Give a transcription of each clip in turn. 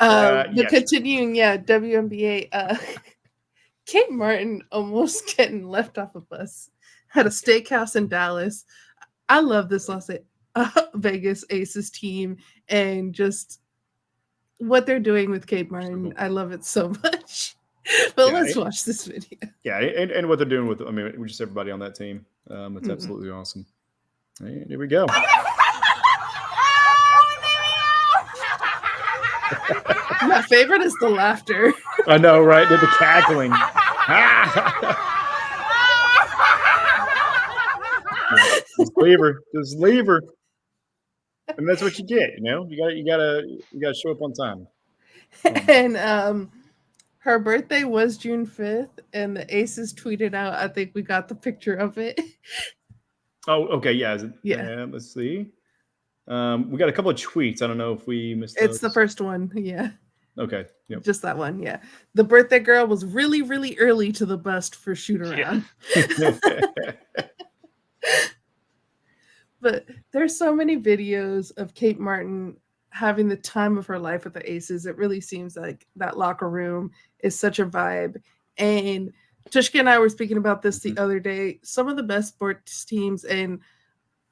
The Yes. continuing, WNBA. Kate Martin almost getting left off a bus at a steakhouse in Dallas. I love this Vegas Aces team and just what they're doing with Kate Martin. I love it so much. But Yeah, let's watch this video. Yeah, and what they're doing with, I mean, just everybody on that team. It's absolutely awesome. And here we go. My favorite is the laughter. I know, right? The cackling. Just leave her. And that's what you get, you know. You gotta show up on time. And her birthday was June 5th, and the Aces tweeted out, I think we got the picture of it. Oh, okay, yeah. Yeah. Let's see. We got a couple of tweets. I don't know if we missed It's those. the first one, yeah. Okay. Yep. Just that one, yeah. The birthday girl was really, really early to the bust for shoot around. Yeah. But there's so many videos of Kate Martin having the time of her life with the Aces. It really seems like that locker room is such a vibe. And Tvshka and I were speaking about this the other day. Some of the best sports teams, and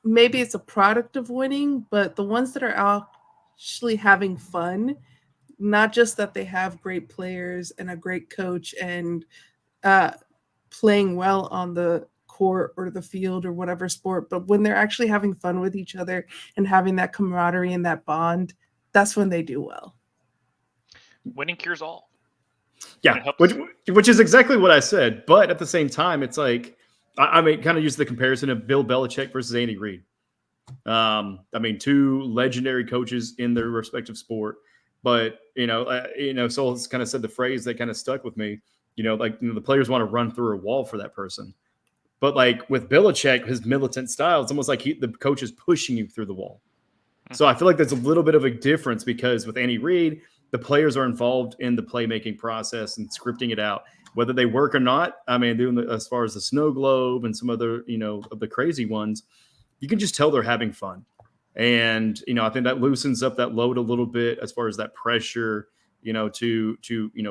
maybe it's a product of winning, but the ones that are actually having fun, not just that they have great players and a great coach and playing well on the court or the field or whatever sport, but when they're actually having fun with each other and having that camaraderie and that bond, that's when they do well. Winning cures all. Yeah, which is exactly what I said. But at the same time, it's like, I mean, kind of use the comparison of Bill Belichick versus Andy Reid. I mean, two legendary coaches in their respective sport. But, Sol's kind of said the phrase that kind of stuck with me, the players want to run through a wall for that person. But like with Belichick, his militant style, it's almost like the coach is pushing you through the wall. So I feel like there's a little bit of a difference because with Andy Reid, the players are involved in the playmaking process and scripting it out, whether they work or not. I mean, as far as the snow globe and some other, of the crazy ones, you can just tell they're having fun. And, I think that loosens up that load a little bit as far as that pressure, to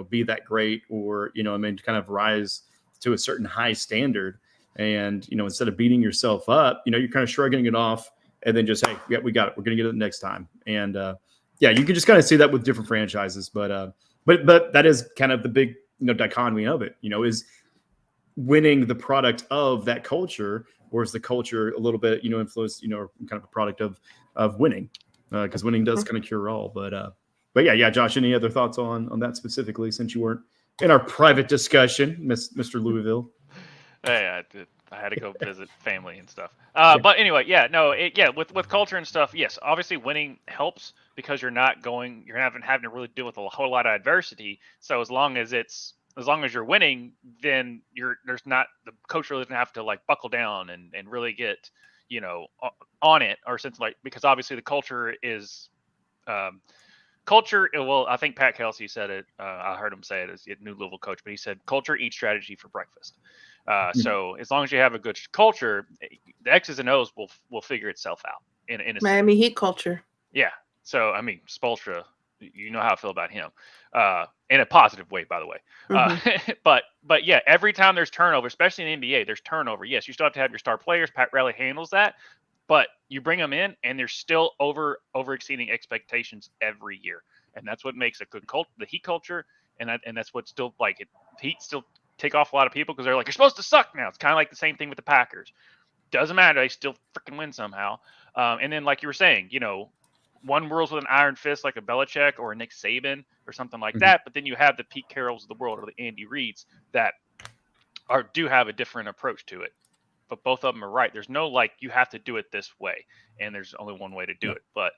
be that great or, to kind of rise to a certain high standard. And, instead of beating yourself up, you're kind of shrugging it off and then just, hey, yeah, we got it. We're going to get it next time. And, you can just kind of see that with different franchises. But that is kind of the big, dichotomy of it, is winning the product of that culture, or is the culture a little bit, influenced, kind of a product of winning, because winning does kind of cure all. But yeah, Josh, any other thoughts on that specifically, since you weren't in our private discussion, Mr. Louisville? I had to go visit family and stuff. But anyway, with culture and stuff, yes, obviously winning helps because you're having to really deal with a whole lot of adversity. So as long as you're winning, then there's not, the coach really doesn't have to like buckle down and really get, on it, or because obviously the culture is, culture. Well, I think Pat Kelsey said it. I heard him say it as a new Louisville coach, but he said culture eats strategy for breakfast. So as long as you have a good culture, the X's and O's will figure itself out. In a Miami Heat culture. Yeah. So I mean, Spoelstra, you know how I feel about him, in a positive way, by the way. But yeah, every time there's turnover, especially in the NBA, there's turnover. Yes, you still have to have your star players. Pat Riley handles that, but you bring them in, and they're still over exceeding expectations every year, and that's what makes a good the Heat culture, and that's what still like it. Heat still take off a lot of people because they're like, you're supposed to suck now. It's kind of like the same thing with the Packers. Doesn't matter, they still freaking win somehow. And then like you were saying, one rules with an iron fist like a Belichick or a Nick Saban or something like that, but then you have the Pete Carrolls of the world or the Andy Reids that do have a different approach to it. But both of them are right. There's no like you have to do it this way, and there's only one way to do it. But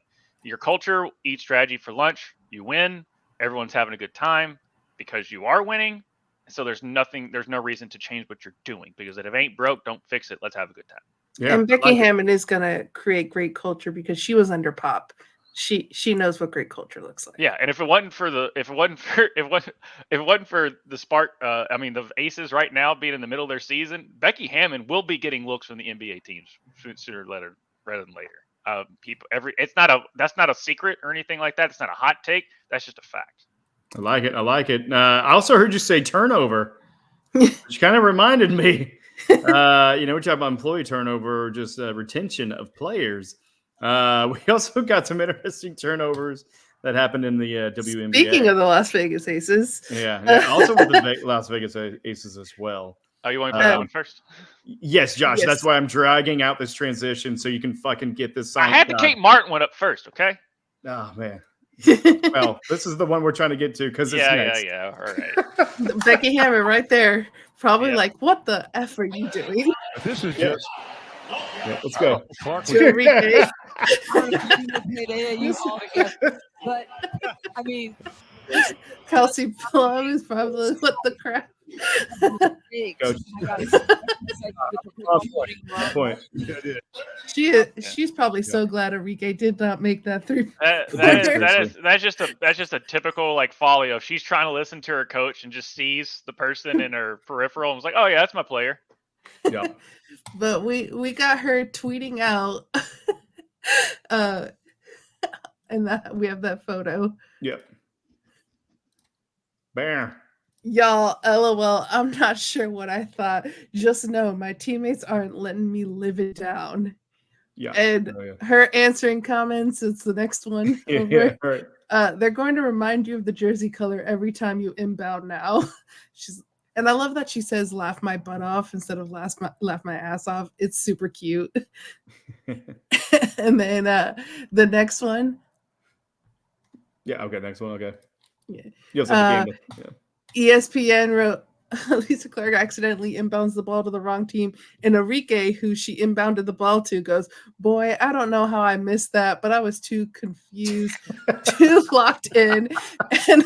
your culture, eat strategy for lunch, you win. Everyone's having a good time because you are winning. So there's no reason to change what you're doing, because if it ain't broke, don't fix it. Let's have a good time. Yeah, and Becky Hammond is gonna create great culture because she was under Pop. She knows what great culture looks like. Yeah, and if it wasn't for the spark, the Aces right now being in the middle of their season, Becky Hammond will be getting looks from the NBA teams sooner rather than later. People, that's not a secret or anything like that. It's not a hot take. That's just a fact. I like it. I also heard you say turnover, which kind of reminded me. We talk about employee turnover, just retention of players. We also got some interesting turnovers that happened in the WNBA. Speaking of the Las Vegas Aces. Yeah. Also with the Las Vegas Aces as well. Oh, you want to put that one first? Yes, Josh. Yes. That's why I'm dragging out this transition so you can fucking get this. I had the Kate Martin one up first, okay? Oh, man. Well, this is the one we're trying to get to because it's next. Yeah. All right. Becky Hammond right there. Probably like, what the F are you doing? This is just... Yeah, let's go. Clark to Arike. But I mean, Kelsey Plum is probably what the crap. Point. She's probably so glad Arike did not make that three. That's just a typical like folly of she's trying to listen to her coach and just sees the person in her peripheral and was like, oh yeah, that's my player. Yeah. But we got her tweeting out and that we have that photo. Yep. Bam. Y'all, LOL, I'm not sure what I thought. Just know my teammates aren't letting me live it down. Yeah. And her answering comments, it's the next one. Over. Right. They're going to remind you of the jersey color every time you inbound now. And I love that she says laugh my butt off instead of laugh my ass off. It's super cute. And then the next one. Yeah, okay, next one, okay. Yeah. ESPN wrote, Alysha Clark accidentally inbounds the ball to the wrong team, and Arike, who she inbounded the ball to, goes, boy, I don't know how I missed that, but I was too confused, too locked in. And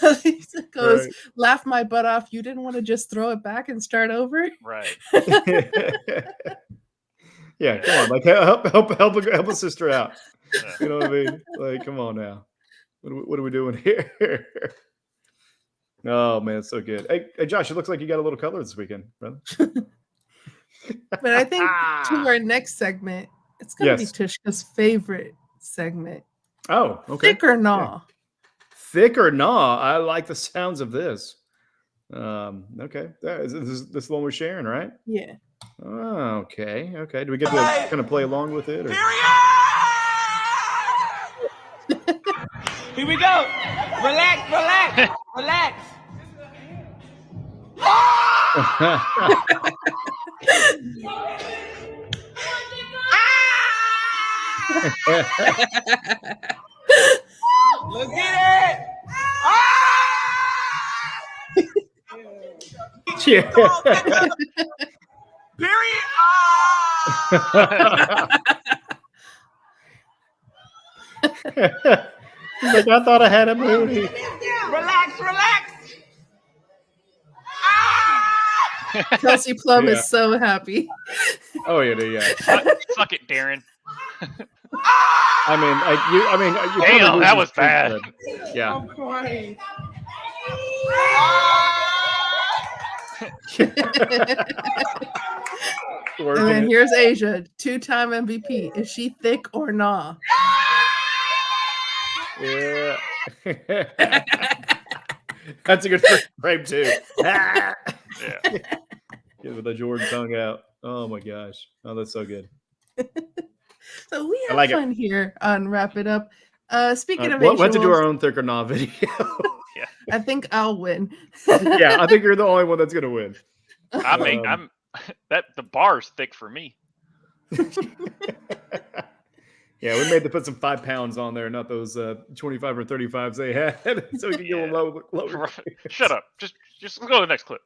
Alysha goes, laugh my butt off. You didn't want to just throw it back and start over? Right. Yeah, come on. Like, help a sister out. You know what I mean? Like, come on now. What are we doing here? Oh man, it's so good. Hey, Josh, it looks like you got a little color this weekend, brother. But I think to our next segment, it's gonna be Tvshka's favorite segment. Oh, okay. Thick or Gnaw? Yeah. Thick or Gnaw? I like the sounds of this. Okay. This is the one we're sharing, right? Yeah. Oh, okay. Do we get to kind of play along with it? Or? Here we go. Relax. Let's get it. Yeah. Period. He's like, I thought I had a movie. Relax. Kelsey Plum is so happy. Oh yeah. Suck it, Darren. I mean, damn, that was bad. Yeah. I'm crying. And then here's Asia, 2-time MVP. Is she thick or gnaw? Yeah. That's a good first frame too. Yeah. Get with the Jordan tongue out. Oh my gosh. Oh, that's so good. So we have fun here on Wrap It Up. Speaking of Asia, to do our own Thick or Gnaw video. Yeah. I think I'll win. Yeah, I think you're the only one that's gonna win. I'm the bar's thick for me. Yeah, we made to put some 5 pounds on there, not those 25 or 35s they had, so we can get a lower. Shut up. Just go to the next clip.